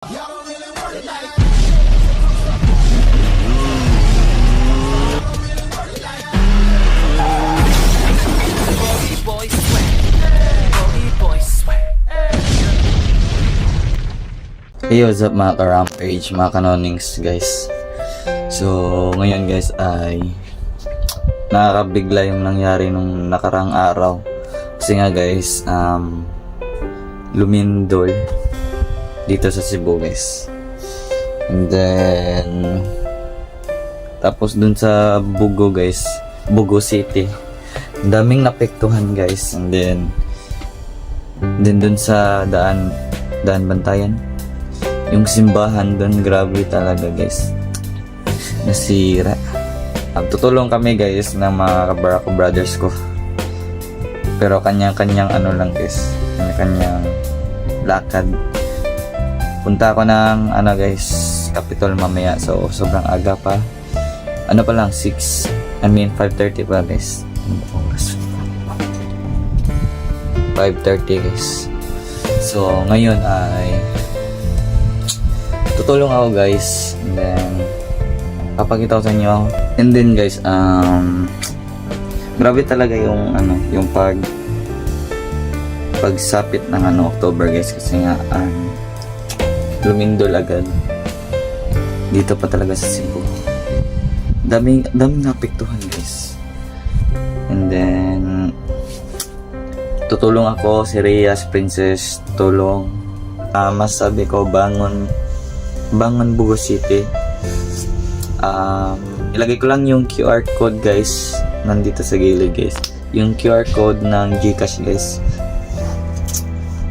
Hey, what's up mga ka-rampage, mga kanonings guys. So, ngayon guys ay nakakabigla yung nangyari nung nakarang araw. Kasi nga guys, lumindol dito sa Cebu guys. And then, tapos dun sa Bugo guys, Bugo City, ang daming napektuhan guys. And then dun sa daan Bantayan, yung simbahan doon, grabe talaga guys, nasira. Tutulong kami guys ng mga Barako brothers ko, pero kanya-kanyang ano lang guys, kanya-kanyang lakad. Punta ako ng ano guys, Capitol mamaya, so sobrang aga pa. Ano pa lang, 5:30 pa guys. 5:30 guys. So ngayon ay tutulong ako guys, and then papakita ko sa inyo. And then guys, grabe talaga yung ano, yung pagsapit ng October guys, kasi nga lumindol agad dito pa talaga sa Cebu. Daming napektuhan guys. And then tutulong ako, si Rhea, si Princess, tulong. Masabi ko, bangon Bugo City. Ilagay ko lang yung QR code guys, nandito sa gilid guys, yung QR code ng GCash guys.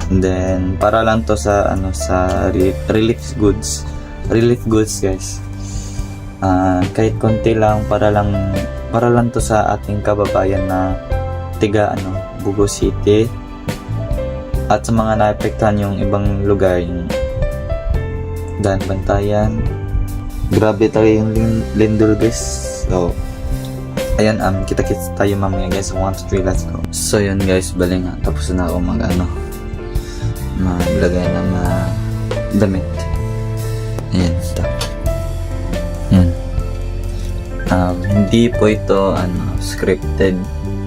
And then para lang to sa sa relief goods guys. Kahit konti lang, para lang to sa ating kababayan na tiga Bugo City, at sa mga naapektuhan yung ibang lugar, yung daan Bantayan. Grabe talaga yung lindol guys. So ayan, kita-kits tayo mamaya guys. 1, 2, 3, let's go. So yun guys, bali nga, tapos na ako maglagay ng mga damit. Ayan, hindi po ito scripted,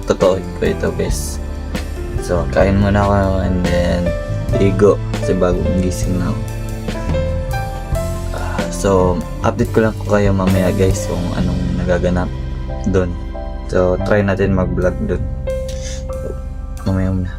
totoo po ito guys. So kain muna ako, and then ligo kasi bagong gising na ako. So update ko lang ko kayo mamaya guys kung anong nagaganap doon. So try natin mag-vlog doon mamaya muna.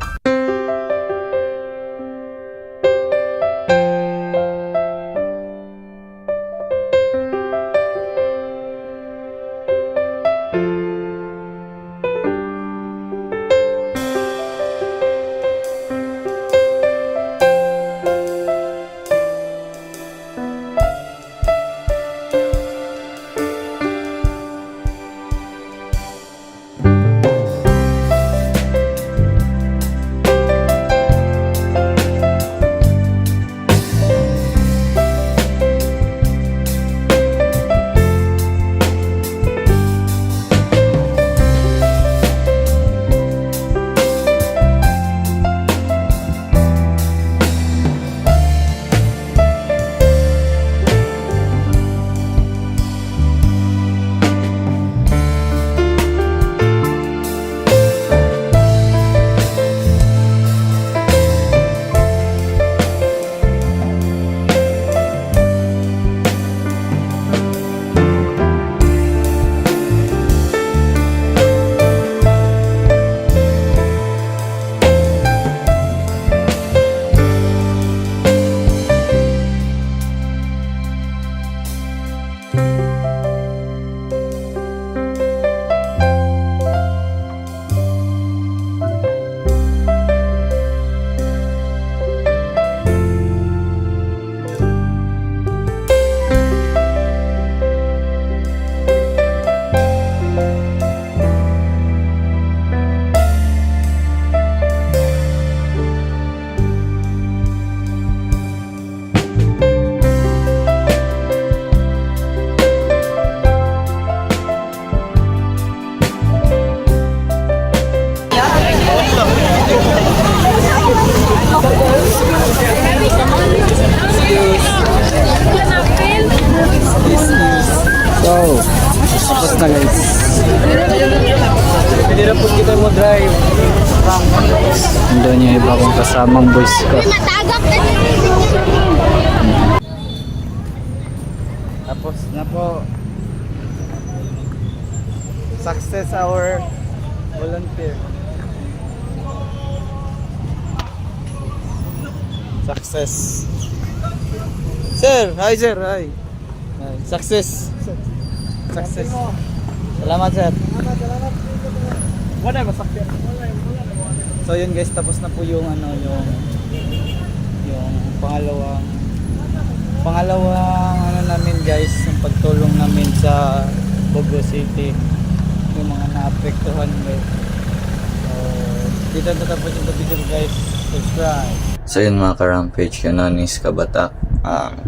akong kasamang boys ko. Tapos na po. Success our volunteer. Success. Sir, hi sir, hi. Hi. Success. Success. Salamat sir. Wala masakyan. So yun guys, tapos na po yung ano yung pangalawang ano namin guys, yung pagtulong namin sa Bogo City, yung mga naapektuhan guys. So dito natapos yung video guys. Subscribe. So yun mga ka-rampage, yun is Kabatak.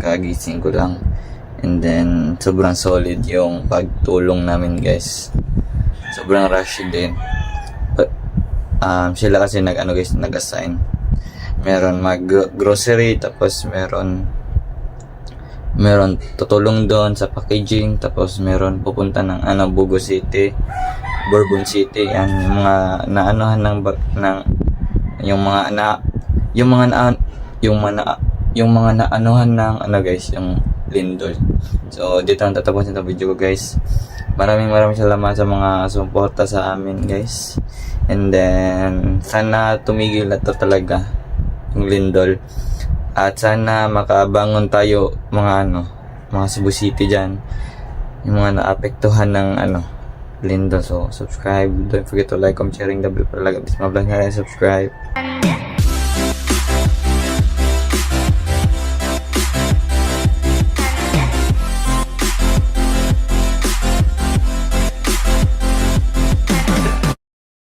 Kagising ko lang. And then sobrang solid yung pagtulong namin guys. Sobrang rush din. But, sila kasi nag-assign. Meron mag-grocery, tapos meron tutulong doon sa packaging, tapos meron pupunta ng Bogo City, Bourbon City, yan yung mga naanohan yung mga naanohan ng guys, yung lindol. So dito ang tatapos nito video ko guys. Maraming salamat sa mga suporta sa amin guys. And then sana tumigil na to talaga yung lindol. At sana makabangon tayo mga Cebu City dyan, yung mga naapektuhan ng lindol. So subscribe, don't forget to like, comment, sharing the bell para lagi mga vlog na rin. Subscribe.